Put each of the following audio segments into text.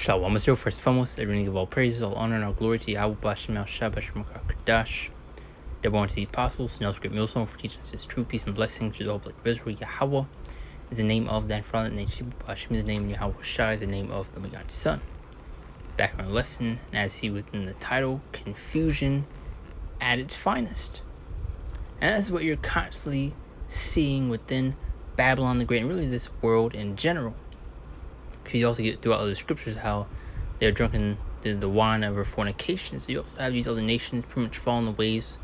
Shalom, Mr. First and foremost, everyone give all praise, all honor, and all glory to Yahweh Bashem El Shabbat Shemaka Kadash. They're born to the apostles, and also great millstone for teaching us his true peace and blessings to the whole of Israel. Yahweh is the name of that father, the name Bashem is the name, Yahweh Shai is the name of the begotten Son. Background lesson, and as see within the title, confusion at its finest. And that's what you're constantly seeing within Babylon the Great, and really this world in general. Because you also get throughout the scriptures how they're drunken the wine of her fornication. So you also have these other nations pretty much following the ways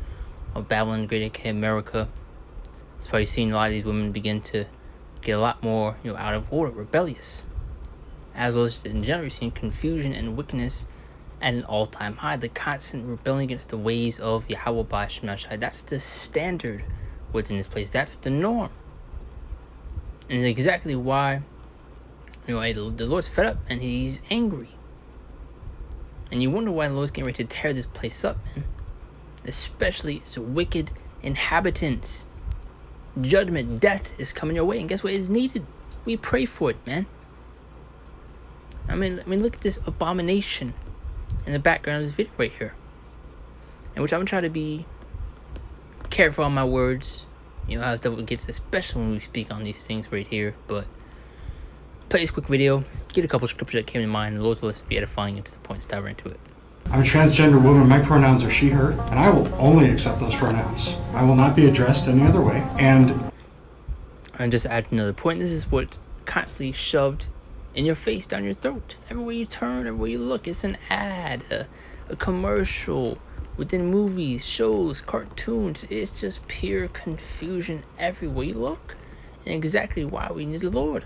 of Babylon the Great, aka America. That's why you're seeing a lot of these women begin to get a lot more, out of order, rebellious. As well as in general, you're seeing confusion and wickedness at an all-time high. The constant rebelling against the ways of Yahweh Bashem Shai. That's the standard within this place. That's the norm. And exactly why the Lord's fed up and he's angry. And you wonder why the Lord's getting ready to tear this place up, man. Especially its wicked inhabitants. Judgment, death is coming your way. And guess what is needed? We pray for it, man. I mean, look at this abomination in the background of this video right here. And which I'm going to try to be careful on my words. How the devil gets, especially when we speak on these things right here. But play this quick video, get a couple scriptures that came to mind, and the Lord's will be edifying and to the point. Let's dive right into it. I'm a transgender woman. My pronouns are she, her, and I will only accept those pronouns. I will not be addressed any other way. And just add another point. This is what constantly shoved in your face, down your throat. Everywhere you turn, everywhere you look, it's an ad, a commercial, within movies, shows, cartoons. It's just pure confusion everywhere you look. And exactly why we need the Lord.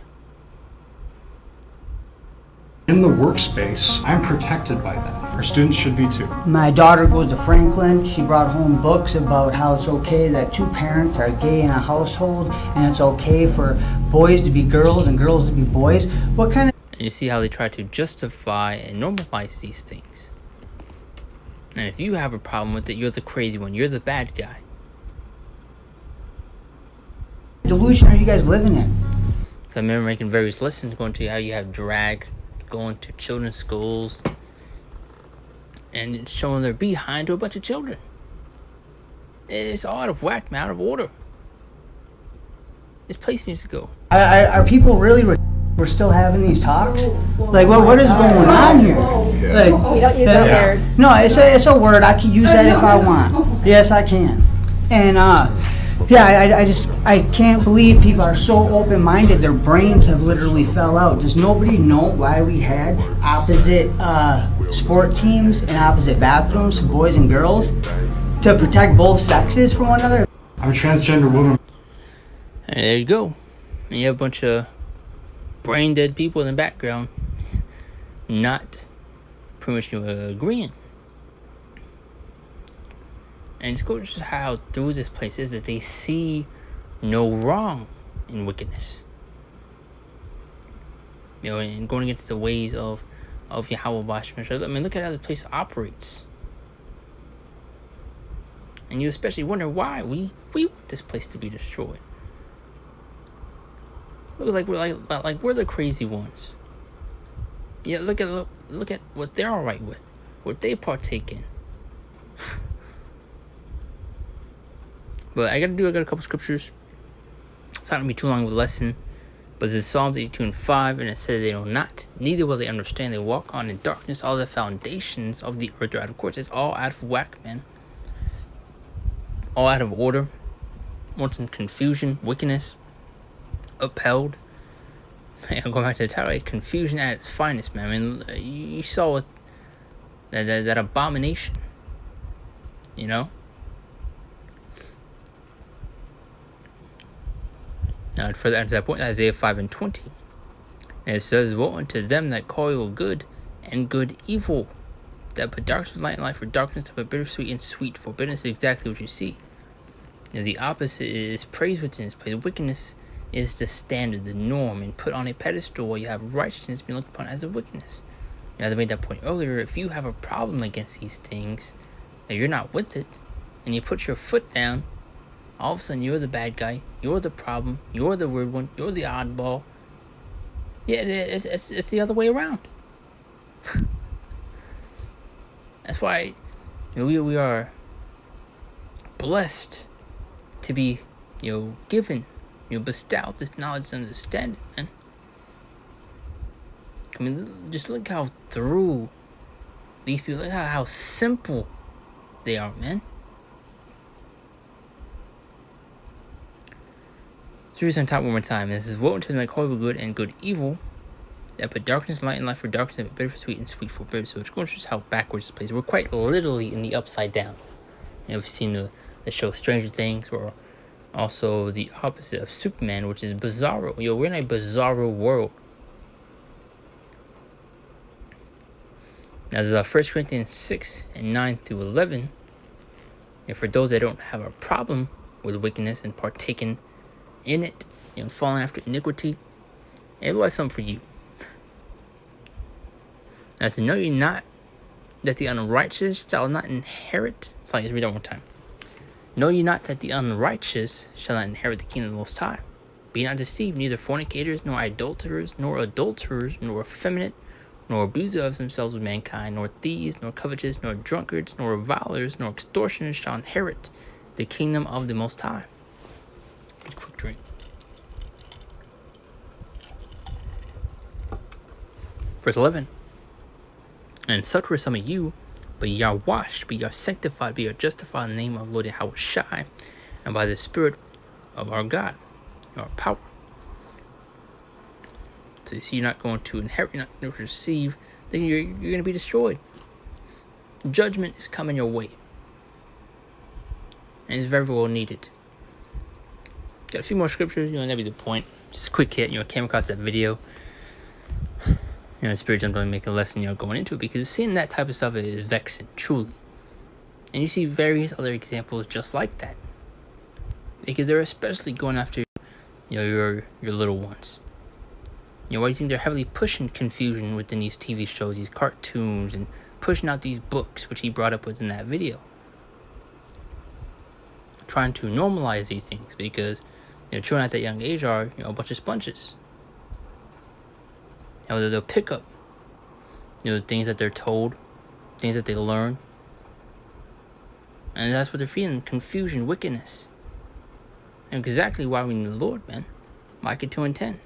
in the workspace, I'm protected by that. Our students should be too. My daughter goes to Franklin. She brought home books about how it's okay that two parents are gay in a household, and it's okay for boys to be girls and girls to be boys. What kind of... And you see how they try to justify and normalize these things. And if you have a problem with it, you're the crazy one. You're the bad guy. delusion are you guys living in? So I remember making various lessons going to how you have drag going to children's schools and showing their behind to a bunch of children. It's all out of whack, man, out of order. This place needs to go. Are people really... We're still having these talks? Like, what is going on here? Like, we don't use that word. No, it's a word. I can use that if I want. Yes, I can. And, yeah, I can't believe people are so open-minded. Their brains have literally fell out. Does nobody know why we had opposite sport teams and opposite bathrooms for boys and girls? To protect both sexes from one another? I'm a transgender woman. And there you go. And you have a bunch of brain dead people in the background not pretty much agreeing. And it's cool just how through this place is that they see no wrong in wickedness. And going against the ways of Yahweh Bashem. I mean, look at how the place operates. And you especially wonder why we want this place to be destroyed. Looks like we're the crazy ones. Yeah, look at what they're alright with, what they partake in. But I got a couple scriptures. It's not gonna be too long of a lesson. But this is Psalms 82:5, and it says they know not, neither will they understand. They walk on in darkness. All the foundations of the earth are out of course. It's all out of whack, man. All out of order. Wanting confusion, wickedness, upheld. And going back to the title, like, confusion at its finest, man. I mean, you saw it, that abomination. Now, further add to that point, Isaiah 5:20. And it says, woe unto them that call evil good, and good evil, that put darkness for light and light for darkness, that put bittersweet and sweet for bitterness. Is exactly what you see. The opposite is praise within this place. Wickedness is the standard, the norm, and put on a pedestal where you have righteousness being looked upon as a wickedness. As I made that point earlier, if you have a problem against these things, and you're not with it, and you put your foot down, all of a sudden you're the bad guy, you're the problem, you're the weird one, you're the oddball. Yeah, it's the other way around. That's why we are blessed to be, given, bestowed this knowledge and understanding, man. I mean, just look how through these people, look how simple they are, man. So here's on top one more time. This is woe unto them that call evil good and good evil, that put darkness in light and light for darkness, and bitter for sweet and sweet for bitter. So it's going to show how backwards this place. We're quite literally in the upside down. If you've seen the show Stranger Things, or also the opposite of Superman, which is Bizarro. We're in a bizarro world. Now, this is 1 Corinthians 6 and 9 through 11. And for those that don't have a problem with wickedness and partaking in it, falling after iniquity, it was something for you. Now, to know ye not that the unrighteous shall not inherit. Sorry, let's read that one more time. Know ye not that the unrighteous shall not inherit the kingdom of the Most High? Be not deceived, neither fornicators, nor adulterers, nor effeminate, nor abusers of themselves with mankind, nor thieves, nor covetous, nor drunkards, nor revilers, nor extortioners shall inherit the kingdom of the Most High. Get a quick drink. Verse 11. And such were some of you, but ye are washed, but ye are sanctified, but ye are justified in the name of the Lord Yahweh Shai, and by the Spirit of our God, our power. So you see, you're not going to inherit, you're not going to receive, then you're going to be destroyed. Judgment is coming your way. And it's very well needed. Got a few more scriptures, that'd be the point. Just a quick hit, came across that video. Spirit jumped on to make a lesson, going into it, because seeing that type of stuff is vexing, truly. And you see various other examples just like that. Because they're especially going after, your little ones. Why do you think they're heavily pushing confusion within these TV shows, these cartoons, and pushing out these books, which he brought up within that video? Trying to normalize these things, because children at that young age are, a bunch of sponges. And whether they'll pick up, things that they're told, things that they learn. And that's what they're feeling, confusion, wickedness. And exactly why we need the Lord, man. Micah 2 and 10.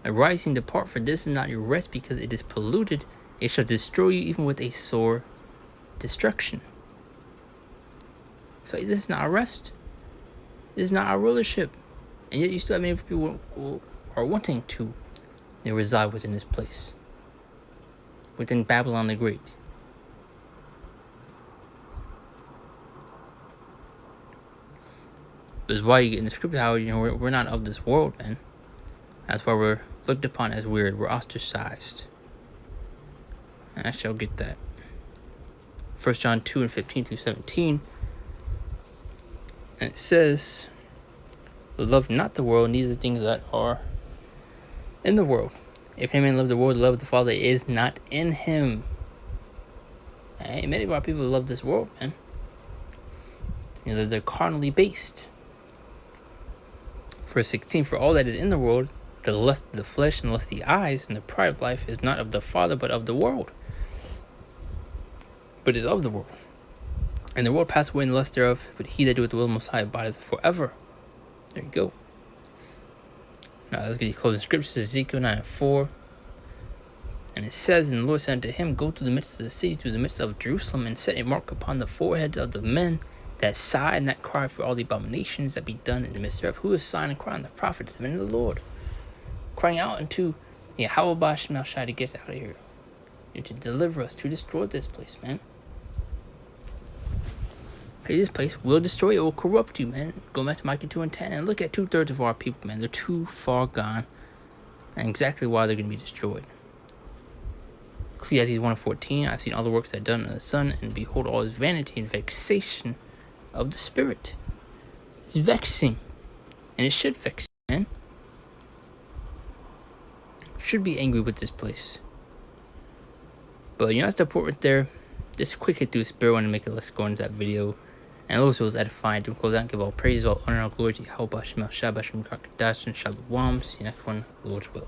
Arising, depart, for this is not your rest, because it is polluted. It shall destroy you even with a sore destruction. So this is not our rest. This is not our rulership. And yet you still have many people who are wanting to reside within this place. Within Babylon the Great. This is why you get in the scripture how, we're not of this world, man. That's why we're looked upon as weird. We're ostracized. And I shall get that. 1 John 2 and 15 through 17. And it says, love not the world, neither the things that are in the world. If any man love the world, the love of the Father is not in him. Hey, many of our people love this world, man. They're carnally based. Verse 16, for all that is in the world, the lust of the flesh and the lust of the eyes and the pride of life is not of the Father, but of the world. But is of the world. And the world passeth away in the lust thereof, but he that doeth the will of the Most High abideth forever. There you go. Now let's get these closing scriptures. Ezekiel 9 and 4. And it says, and the Lord said unto him, go through the midst of the city, through the midst of Jerusalem, and set a mark upon the foreheads of the men that sigh and that cry for all the abominations that be done in the midst thereof. Who is sighing and crying? The prophets, the men of the Lord. Crying out unto Yahweh Bashim Shai to get us out of here. To deliver us, to destroy this place, man. Hey, this place will destroy you, it will corrupt you, man. Go back to Micah 2 and 10 and look at 2/3 of our people, man. They're too far gone. And exactly why they're going to be destroyed. Ecclesiastes 1 and 14. I've seen all the works that are done in the sun, and behold, all is vanity and vexation of the spirit. It's vexing. And it should vex, man. Should be angry with this place. But that's the point right there. Just quick hit through spirit. I want to make it less go into that video. And also it was edifying to close out and give all praise, all honor, and all glory to Yahweh Bashim Shai Bashim Kakadash and Shalom. See you next one, Lord's will.